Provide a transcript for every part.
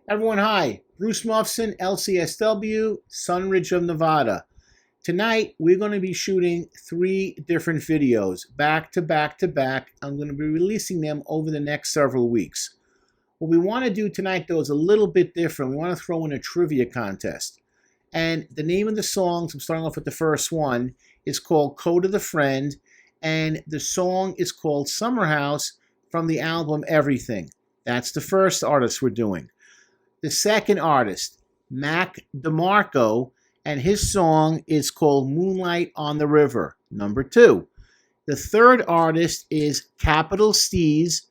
Everyone, hi. Bruce Mufson, LCSW, Sunridge of Nevada. Tonight, we're going to be shooting 3 different videos, back to back to back. I'm going to be releasing them over the next several weeks. What we want to do tonight, though, is a little bit different. We want to throw in a trivia contest. And the name of the songs, I'm starting off with the first one, is called Kota the Friend. And the song is called Summerhouse from the album Everything. That's the first artist we're doing. The second artist, Mac DeMarco, and his song is called Moonlight on the River, number 2. The third artist is Capital Steez,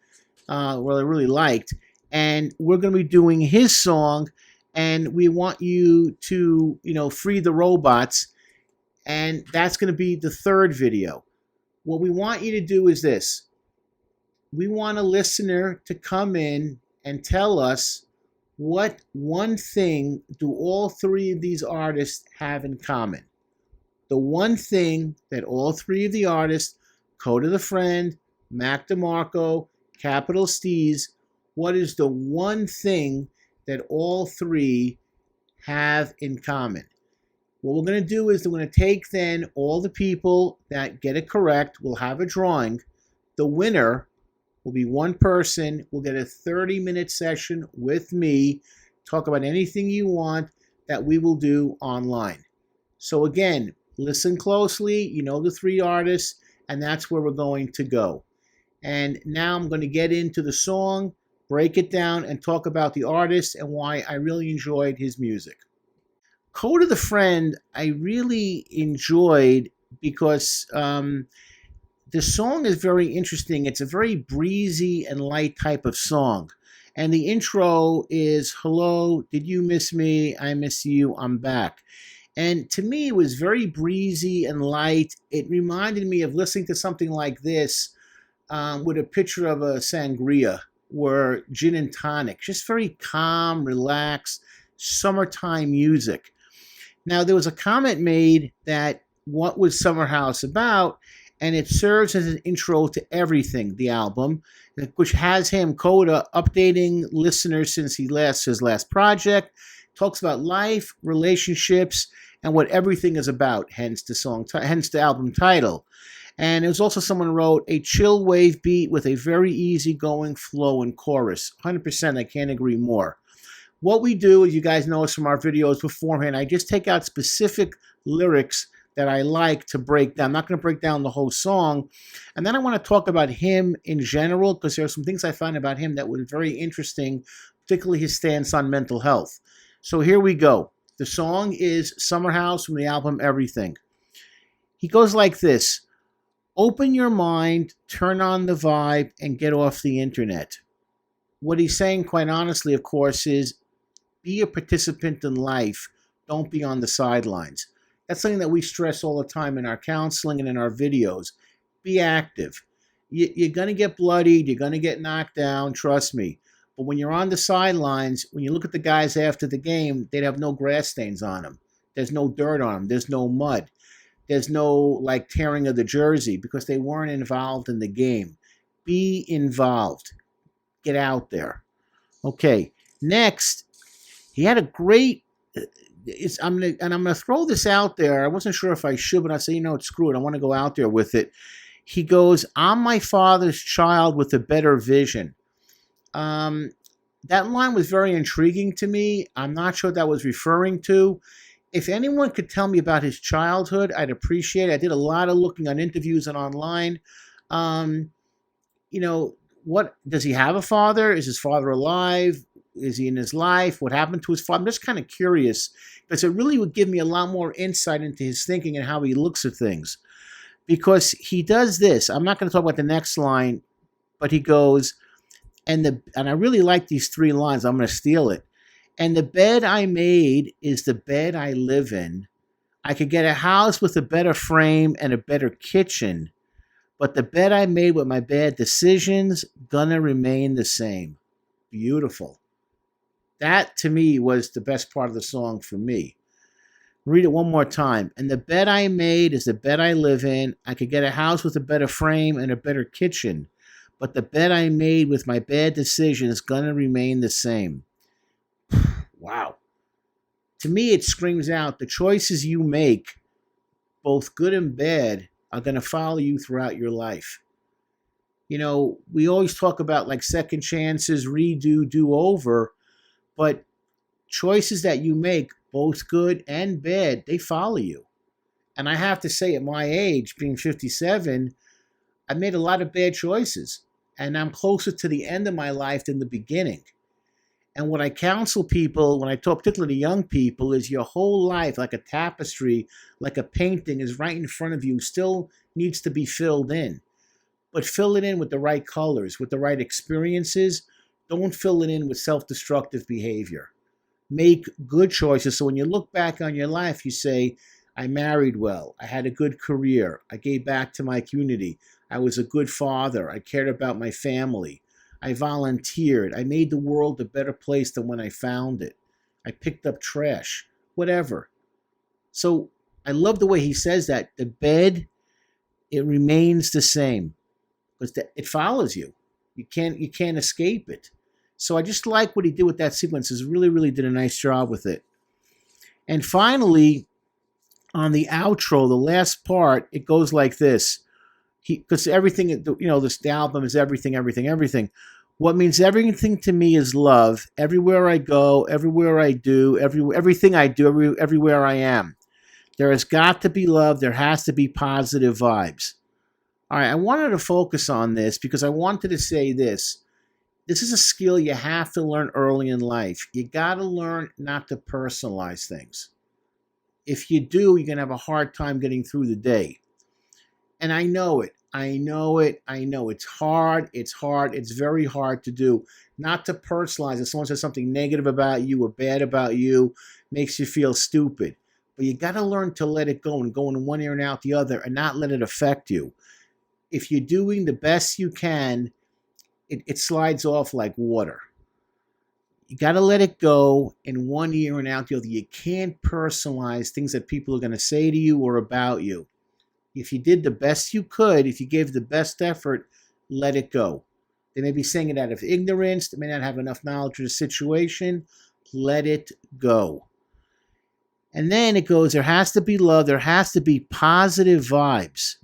I really liked, and we're going to be doing his song, and we want you to, free the robots, and that's going to be the third video. What we want you to do is this. We want a listener to come in and tell us what one thing do all 3 of these artists have in common. The one thing that all 3 of the artists, Kota the Friend, Mac DeMarco, Capital Steez, what is the one thing that all 3 have in common? What we're going to do is we're going to take then all the people that get it correct. We'll have a drawing. The winner will be one person. We'll get a 30-minute session with me, talk about anything you want that we will do online. So again, listen closely. You know the 3 artists, and that's where we're going to go. And now I'm going to get into the song, break it down, and talk about the artist and why I really enjoyed his music. Kota the Friend, I really enjoyed because the song is very interesting. It's a very breezy and light type of song. And the intro is, "Hello, did you miss me? I miss you, I'm back." And to me, it was very breezy and light. It reminded me of listening to something like this with a picture of a sangria or gin and tonic. Just very calm, relaxed, summertime music. Now, there was a comment made that what was Summerhouse about? And it serves as an intro to Everything, the album, which has him, Kota, updating listeners since his last project, talks about life, relationships, and what everything is about, hence the album title. And it was also someone wrote, a chill wave beat with a very easygoing flow and chorus. 100%, I can't agree more. What we do, as you guys know us from our videos beforehand, I just take out specific lyrics that I like to break down. I'm not going to break down the whole song. And then I want to talk about him in general, because there are some things I found about him that were very interesting, particularly his stance on mental health. So here we go. The song is Summerhouse from the album Everything. He goes like this: open your mind, turn on the vibe, and get off the internet. What he's saying, quite honestly, of course, is be a participant in life. Don't be on the sidelines. That's something that we stress all the time in our counseling and in our videos. Be active. You're going to get bloodied. You're going to get knocked down. Trust me. But when you're on the sidelines, when you look at the guys after the game, they'd have no grass stains on them. There's no dirt on them. There's no mud. There's no tearing of the jersey because they weren't involved in the game. Be involved. Get out there. Okay. Next, he had a great... I'm gonna throw this out there. I wasn't sure if I should, but I say, screw it. I want to go out there with it. He goes, "I'm my father's child with a better vision." That line was very intriguing to me. I'm not sure what that was referring to. If anyone could tell me about his childhood, I'd appreciate it. I did a lot of looking on interviews and online. What does he have a father? Is his father alive? Is he in his life? What happened to his father? I'm just kind of curious because it really would give me a lot more insight into his thinking and how he looks at things. Because he does this. I'm not going to talk about the next line, but he goes, and I really like these 3 lines. I'm going to steal it. "And the bed I made is the bed I live in. I could get a house with a better frame and a better kitchen, but the bed I made with my bad decisions gonna remain the same." Beautiful. That, to me, was the best part of the song for me. Read it one more time. "And the bed I made is the bed I live in. I could get a house with a better frame and a better kitchen, but the bed I made with my bad decisions is going to remain the same." Wow. To me, it screams out the choices you make, both good and bad, are going to follow you throughout your life. You know, we always talk about like second chances, redo, do over, but choices that you make, both good and bad, they follow you. And I have to say, at my age, being 57, I made a lot of bad choices. And I'm closer to the end of my life than the beginning. And what I counsel people, when I talk particularly to young people, is your whole life, like a tapestry, like a painting, is right in front of you, still needs to be filled in. But fill it in with the right colors, with the right experiences. Don't fill it in with self-destructive behavior. Make good choices. So when you look back on your life, you say, I married well. I had a good career. I gave back to my community. I was a good father. I cared about my family. I volunteered. I made the world a better place than when I found it. I picked up trash, whatever. So I love the way he says that. The bed, it remains the same because it follows you. You can't escape it. So I just like what he did with that sequence. He really did a nice job with it. And finally, on the outro, the last part, it goes like this. Because everything, you know, the album is everything, everything, everything. What means everything to me is love. Everywhere I go, everywhere I do, everything I do, everywhere I am. There has got to be love. There has to be positive vibes. All right, I wanted to focus on this because I wanted to say this. This is a skill you have to learn early in life. You got to learn not to personalize things. If you do, you're going to have a hard time getting through the day. And I know it. I know it's hard. It's very hard to do. Not to personalize. If someone says something negative about you or bad about you, makes you feel stupid. But you got to learn to let it go and go in one ear and out the other and not let it affect you. If you're doing the best you can, it slides off like water. You got to let it go in one ear and out the other. You can't personalize things that people are going to say to you or about you. If you did the best you could, if you gave the best effort, let it go. They may be saying it out of ignorance. They may not have enough knowledge of the situation. Let it go. And then it goes, there has to be love. There has to be positive vibes.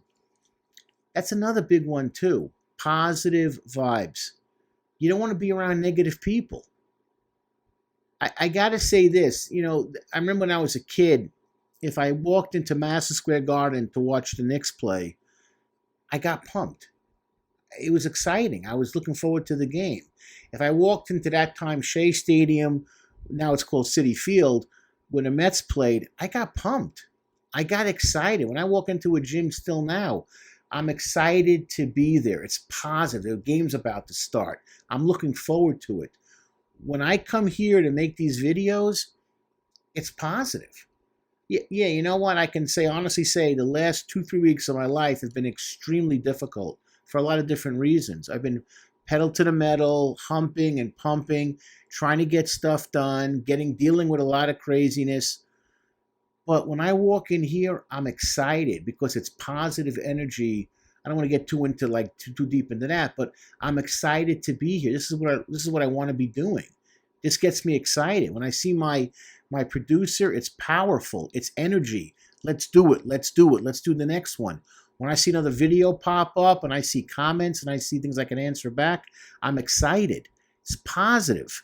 That's another big one too. Positive vibes. You don't want to be around negative people. I got to say this. You know, I remember when I was a kid, if I walked into Madison Square Garden to watch the Knicks play, I got pumped. It was exciting. I was looking forward to the game. If I walked into that time Shea Stadium, now it's called Citi Field, when the Mets played, I got pumped. I got excited. When I walk into a gym still now, I'm excited to be there. It's positive. The game's about to start. I'm looking forward to it. When I come here to make these videos, it's positive. Yeah, you know what? I can honestly say the last 2-3 weeks of my life have been extremely difficult for a lot of different reasons. I've been pedal to the metal, humping and pumping, trying to get stuff done, dealing with a lot of craziness. But when I walk in here, I'm excited because it's positive energy. I don't want to get too deep into that, but I'm excited to be here. This is what I want to be doing. This gets me excited. When I see my producer, it's powerful. It's energy. Let's do it. Let's do it. Let's do the next one. When I see another video pop up and I see comments and I see things I can answer back, I'm excited. It's positive.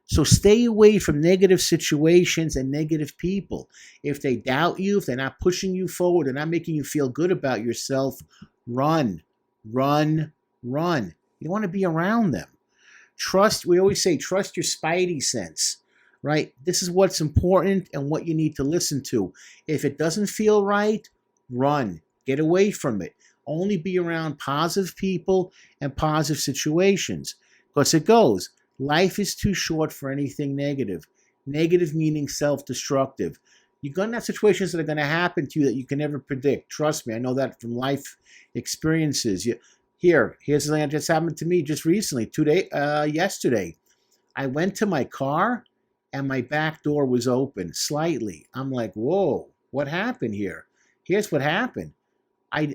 So stay away from negative situations and negative people. If they doubt you, if they're not pushing you forward, they're not making you feel good about yourself, run, run, run. You don't want to be around them. We always say, trust your spidey sense, right? This is what's important and what you need to listen to. If it doesn't feel right, run. Get away from it. Only be around positive people and positive situations. Because it goes, life is too short for anything negative. Negative meaning self-destructive. You're going to have situations that are going to happen to you that you can never predict. Trust me, I know that from life experiences. Here's something that just happened to me just recently, yesterday. I went to my car and my back door was open slightly. I'm like, whoa, what happened here? Here's what happened. I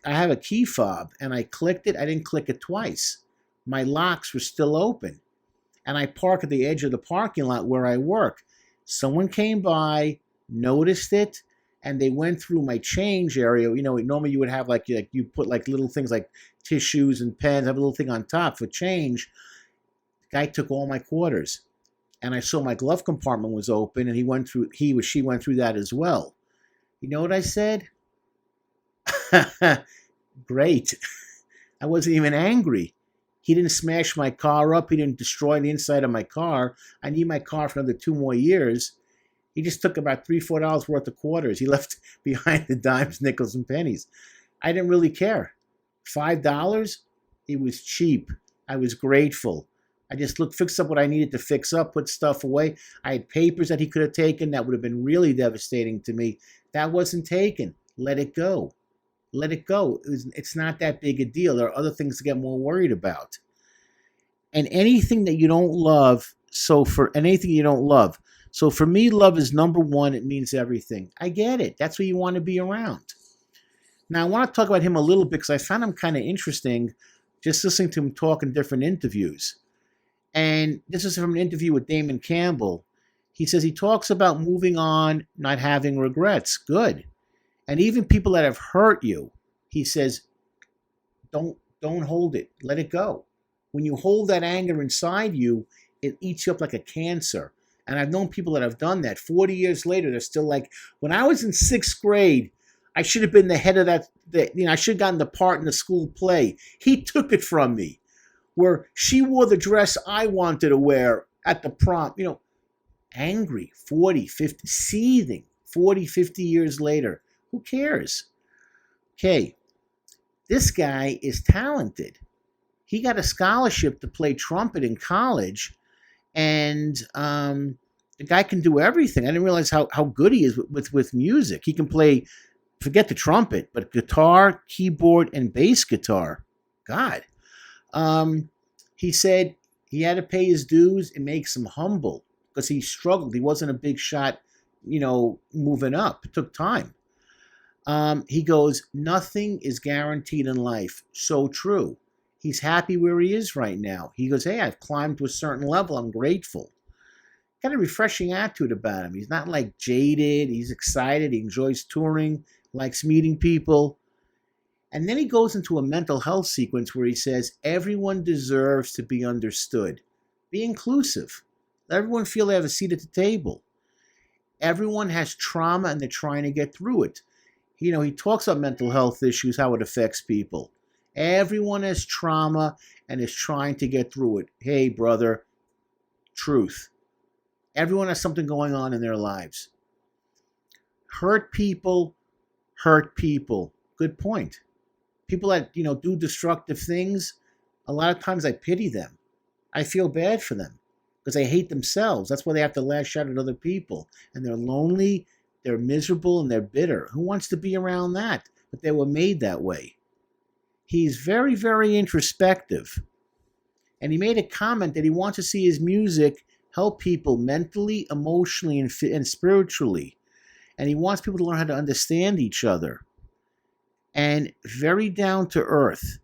have a key fob and I clicked it. I didn't click it twice. My locks were still open. and I park at the edge of the parking lot where I work. Someone came by, noticed it, and they went through my change area. You know, normally you would have like you put like little things like tissues and pens, have a little thing on top for change. The guy took all my quarters, and I saw my glove compartment was open, and she went through that as well. You know what I said? Great. I wasn't even angry. He didn't smash my car up. He didn't destroy the inside of my car. I need my car for another 2 more years. He just took about $3, $4 worth of quarters. He left behind the dimes, nickels, and pennies. I didn't really care. $5? It was cheap. I was grateful. I just fixed up what I needed to fix up, put stuff away. I had papers that he could have taken that would have been really devastating to me. That wasn't taken. Let it go. Let it go. It's not that big a deal. There are other things to get more worried about. And anything that you don't love, so for me, love is number one. It means everything. I get it. That's what you want to be around. Now, I want to talk about him a little bit because I found him kind of interesting just listening to him talk in different interviews. And this is from an interview with Damon Campbell. He says he talks about moving on, not having regrets. Good. And even people that have hurt you, he says, don't hold it. Let it go. When you hold that anger inside you, it eats you up like a cancer. And I've known people that have done that. 40 years later, they're still like, when I was in 6th grade, I should have been the head of I should have gotten the part in the school play. He took it from me. Where she wore the dress I wanted to wear at the prom. Angry, 40, 50, seething, 40, 50 years later. Who cares? Okay, this guy is talented. He got a scholarship to play trumpet in college, and the guy can do everything. I didn't realize how good he is with music. He can play, forget the trumpet, but guitar, keyboard, and bass guitar. God. He said he had to pay his dues. It makes him humble because he struggled. He wasn't a big shot, moving up. It took time. He goes, nothing is guaranteed in life. So true. He's happy where he is right now. He goes, hey, I've climbed to a certain level. I'm grateful. Got a refreshing attitude about him. He's not like jaded. He's excited. He enjoys touring, likes meeting people. And then he goes into a mental health sequence where he says, everyone deserves to be understood. Be inclusive. Let everyone feel they have a seat at the table. Everyone has trauma and they're trying to get through it. He talks about mental health issues, how it affects people. Everyone has trauma and is trying to get through it. Hey, brother, truth. Everyone has something going on in their lives. Hurt people hurt people. Good point. People that, do destructive things, a lot of times I pity them. I feel bad for them because they hate themselves. That's why they have to lash out at other people. And they're lonely, they're miserable, and they're bitter. Who wants to be around that? But they were made that way. He's very, very introspective. And he made a comment that he wants to see his music help people mentally, emotionally, and spiritually. And he wants people to learn how to understand each other. And very down to earth.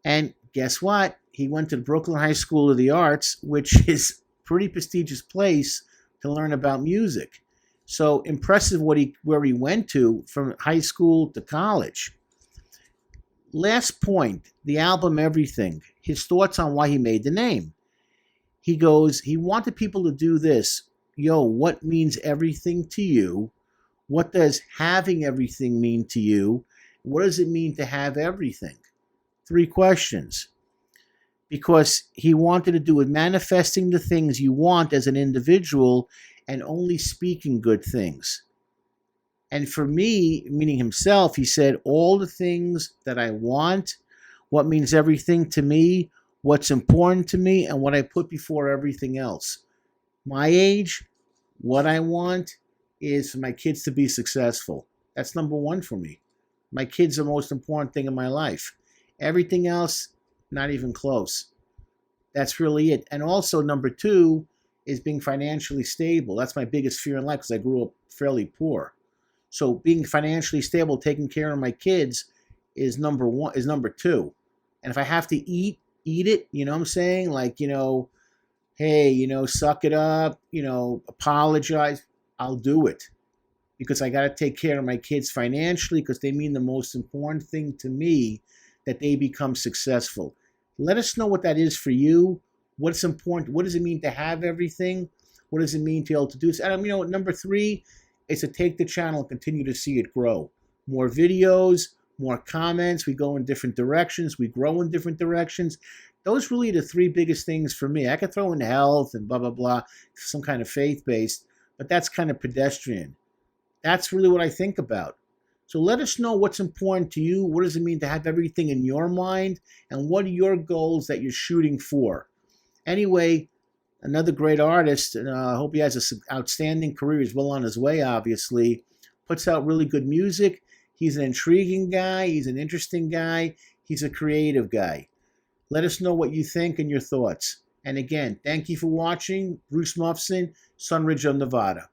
And guess what? He went to the Brooklyn High School of the Arts, which is a pretty prestigious place to learn about music. So impressive where he went to from high school to college. Last point, the album Everything. His thoughts on why he made the name. He goes, he wanted people to do this. What means everything to you? What does having everything mean to you? What does it mean to have everything? 3 questions. Because he wanted to do with manifesting the things you want as an individual and only speaking good things. And for me, meaning himself, he said, all the things that I want, what means everything to me, what's important to me, and what I put before everything else. My age, what I want is for my kids to be successful. That's number 1 for me. My kids are the most important thing in my life. Everything else, not even close. That's really it. And also number 2 is being financially stable. That's my biggest fear in life because I grew up fairly poor. So being financially stable, taking care of my kids is number 2. And if I have to eat it, you know what I'm saying? Like, hey, suck it up, apologize. I'll do it because I got to take care of my kids financially because they mean the most important thing to me, that they become successful. Let us know what that is for you. What's important? What does it mean to have everything? What does it mean to be able to do this? And number 3 is to take the channel and continue to see it grow. More videos, more comments. We go in different directions. We grow in different directions. Those really are the 3 biggest things for me. I could throw in health and blah, blah, blah, some kind of faith-based, but that's kind of pedestrian. That's really what I think about. So let us know what's important to you. What does it mean to have everything in your mind? And what are your goals that you're shooting for? Anyway, another great artist, and I hope he has an outstanding career. He's well on his way, obviously. Puts out really good music. He's an intriguing guy. He's an interesting guy. He's a creative guy. Let us know what you think and your thoughts. And again, thank you for watching. Bruce Mufson, Sunridge of Nevada.